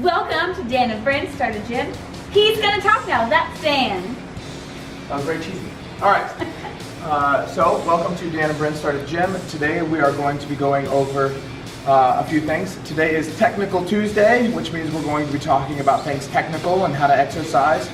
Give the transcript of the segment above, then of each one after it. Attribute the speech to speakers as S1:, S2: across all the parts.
S1: Welcome to Dan and Friends Start a Gym. He's gonna talk now. That's Dan.
S2: That was very cheesy. All right. So welcome to Dan and Brent Start a Gym. Today we are going to be going over a few things. Today is Technical Tuesday, which means we're going to be talking about things technical and how to exercise.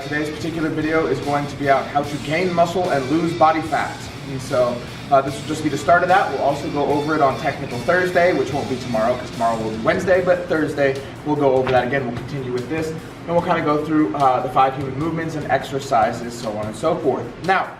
S2: Today's particular video is going to be on how to gain muscle and lose body fat. And so this will just be the start of that. We'll also go over it on Technical Thursday, which won't be tomorrow because tomorrow will be Wednesday, but Thursday we'll go over that again. We'll continue with this. And we'll kind of go through the 5 human movements and exercises, so on and so forth. Now,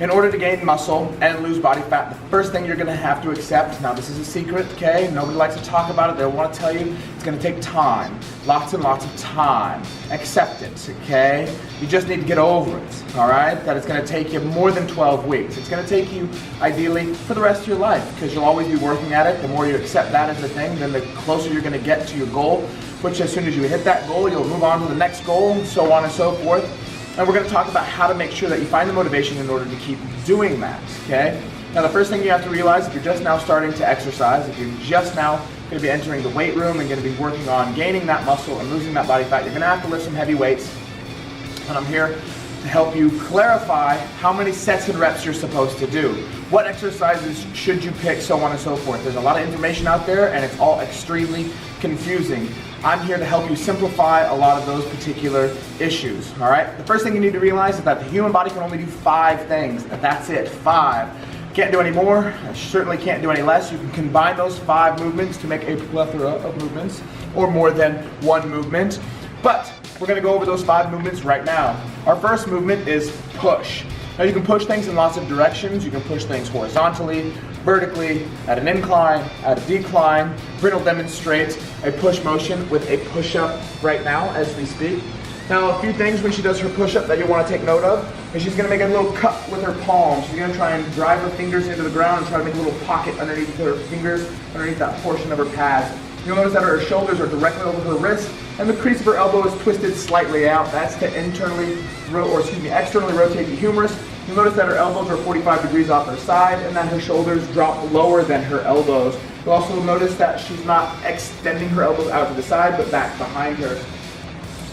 S2: in order to gain muscle and lose body fat, the first thing you're going to have to accept, now this is a secret, okay? Nobody likes to talk about it. They want to tell you it's going to take time, lots and lots of time. Accept it, okay? You just need to get over it, all right? That it's going to take you more than 12 weeks. It's going to take you, ideally, for the rest of your life because you'll always be working at it. The more you accept that as the thing, then the closer you're going to get to your goal, which as soon as you hit that goal, you'll move on to the next goal, so on and so forth. And we're going to talk about how to make sure that you find the motivation in order to keep doing that, okay? Now the first thing you have to realize, if you're just now starting to exercise, if you're just now going to be entering the weight room and going to be working on gaining that muscle and losing that body fat, you're going to have to lift some heavy weights. And I'm here to help you clarify how many sets and reps you're supposed to do. What exercises should you pick, so on and so forth. There's a lot of information out there and it's all extremely confusing. I'm here to help you simplify a lot of those particular issues, all right? The first thing you need to realize is that the human body can only do 5 things. That's it, 5. Can't do any more, certainly can't do any less. You can combine those 5 movements to make a plethora of movements, or more than one movement. But we're gonna go over those 5 movements right now. Our first movement is push. Now you can push things in lots of directions. You can push things horizontally, vertically, at an incline, at a decline. Bryn will demonstrate a push motion with a push-up right now as we speak. Now a few things when she does her push-up that you'll want to take note of is she's going to make a little cut with her palm. She's going to try and drive her fingers into the ground and try to make a little pocket underneath her fingers, underneath that portion of her pads. You'll notice that her shoulders are directly over her wrist and the crease of her elbow is twisted slightly out. That's to externally rotate the humerus. You'll notice that her elbows are 45 degrees off her side and that her shoulders drop lower than her elbows. You'll also notice that she's not extending her elbows out to the side but back behind her,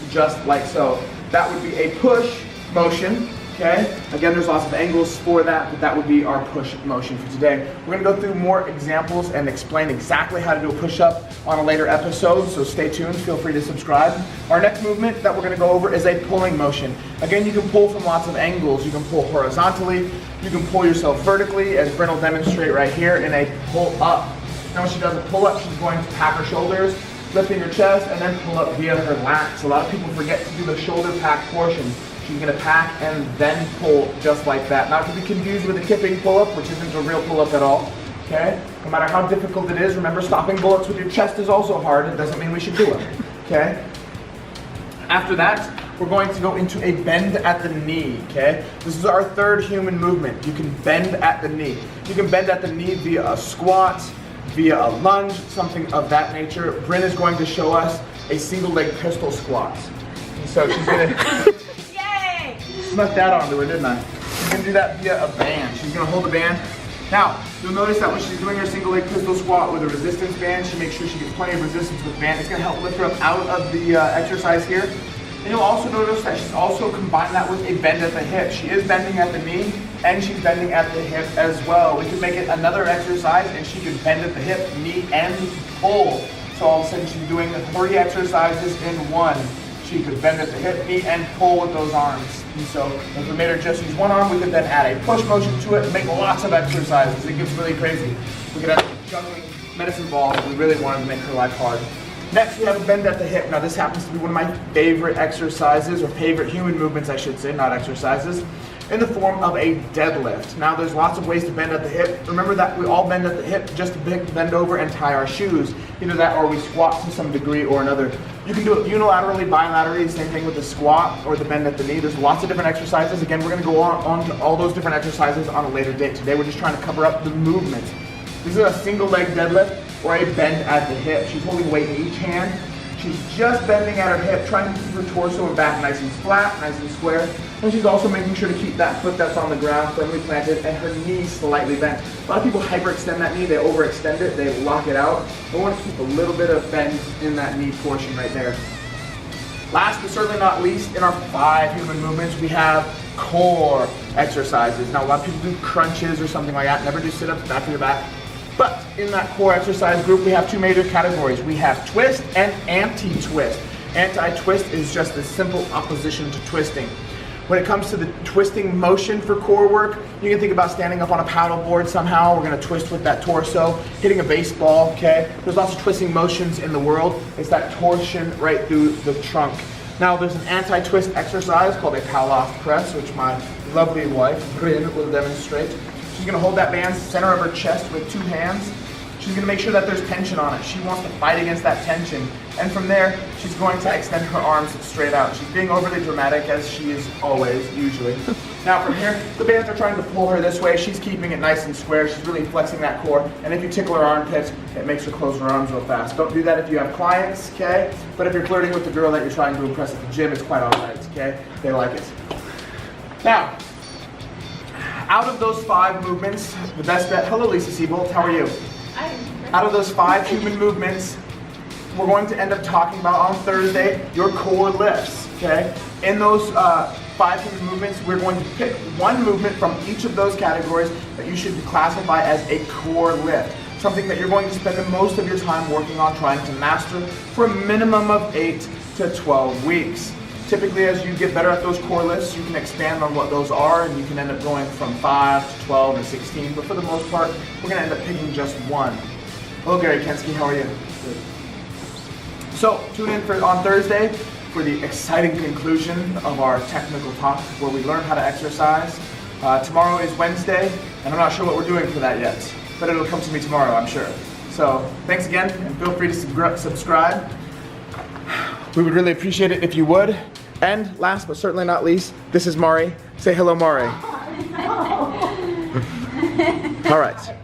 S2: just like so. That would be a push motion, okay? Again, there's lots of angles for that, but that would be our push motion for today. We're gonna go through more examples and explain exactly how to do a push-up on a later episode, so stay tuned, feel free to subscribe. Our next movement that we're gonna go over is a pulling motion. Again, you can pull from lots of angles. You can pull horizontally, you can pull yourself vertically, as Bryn will demonstrate right here, in a pull-up. Now when she does a pull-up, she's going to pack her shoulders, lifting her chest, and then pull up via her lats. A lot of people forget to do the shoulder pack portion. She's going to pack and then pull just like that. Not to be confused with a kipping pull-up, which isn't a real pull-up at all. Okay? No matter how difficult it is, remember stopping bullets with your chest is also hard. It doesn't mean we should do it. Okay? After that, we're going to go into a bend at the knee. Okay? This is our 3rd human movement. You can bend at the knee. You can bend at the knee via a squat, via a lunge, something of that nature. Bryn is going to show us a single leg pistol squat. And so she's going to snuck that onto her, didn't I? She's going to do that via a band. She's going to hold the band. Now, you'll notice that when she's doing her single leg pistol squat with a resistance band, she makes sure she gets plenty of resistance with the band. It's going to help lift her up out of the exercise here. And you'll also notice that she's also combined that with a bend at the hip. She is bending at the knee and she's bending at the hip as well. We could make it another exercise and she could bend at the hip, knee, and pull. So all of a sudden she's doing 3 exercises in one. She could bend at the hip, knee, and pull with those arms. And so if we made her just use one arm, we could then add a push motion to it and make lots of exercises. It gets really crazy. We could have juggling medicine balls if we really wanted to make her life hard. Next, we have a bend at the hip. Now this happens to be one of my favorite exercises, or favorite human movements, I should say, not exercises, in the form of a deadlift. Now there's lots of ways to bend at the hip. Remember that we all bend at the hip just to bend over and tie our shoes. Either that or we squat to some degree or another. You can do it unilaterally, bilaterally, same thing with the squat or the bend at the knee. There's lots of different exercises. Again, we're going to go on to all those different exercises on a later date. Today we're just trying to cover up the movement. This is a single leg deadlift or a bend at the hip. She's holding weight in each hand. She's just bending at her hip, trying to keep her torso and back nice and flat, nice and square. And she's also making sure to keep that foot that's on the ground firmly planted and her knee slightly bent. A lot of people hyperextend that knee, they overextend it, they lock it out. We want to keep a little bit of bend in that knee portion right there. Last but certainly not least, in our 5 human movements, we have core exercises. Now, a lot of people do crunches or something like that. Never do sit-ups, bad for your back. But in that core exercise group, we have 2 major categories. We have twist and anti-twist. Anti-twist is just the simple opposition to twisting. When it comes to the twisting motion for core work, you can think about standing up on a paddle board somehow. We're going to twist with that torso, hitting a baseball, okay? There's lots of twisting motions in the world. It's that torsion right through the trunk. Now, there's an anti-twist exercise called a Palloff press, which my lovely wife, Bryn, will demonstrate. She's going to hold that band center of her chest with 2 hands. She's going to make sure that there's tension on it. She wants to fight against that tension. And from there, she's going to extend her arms straight out. She's being overly dramatic, as she is always, usually. Now from here, the bands are trying to pull her this way. She's keeping it nice and square. She's really flexing that core. And if you tickle her armpits, it makes her close her arms real fast. Don't do that if you have clients, okay? But if you're flirting with the girl that you're trying to impress at the gym, it's quite all right, okay? They like it. Now, out of those 5 movements, the best bet, hello Lisa Siebold, how are you? Out of those 5 human movements, we're going to end up talking about on Thursday your core lifts, okay? In those 5 human movements, we're going to pick one movement from each of those categories that you should classify as a core lift. Something that you're going to spend the most of your time working on trying to master for a minimum of 8 to 12 weeks. Typically, as you get better at those core lifts, you can expand on what those are, and you can end up going from 5 to 12 to 16, but for the most part, we're going to end up picking just one. Hello, Gary Kensky, how are you? Good. So, tune in on Thursday for the exciting conclusion of our technical talk, where we learn how to exercise. Tomorrow is Wednesday, and I'm not sure what we're doing for that yet, but it'll come to me tomorrow, I'm sure. So, thanks again, and feel free to subscribe. We would really appreciate it if you would. And last but certainly not least, this is Mari. Say hello, Mari. All right.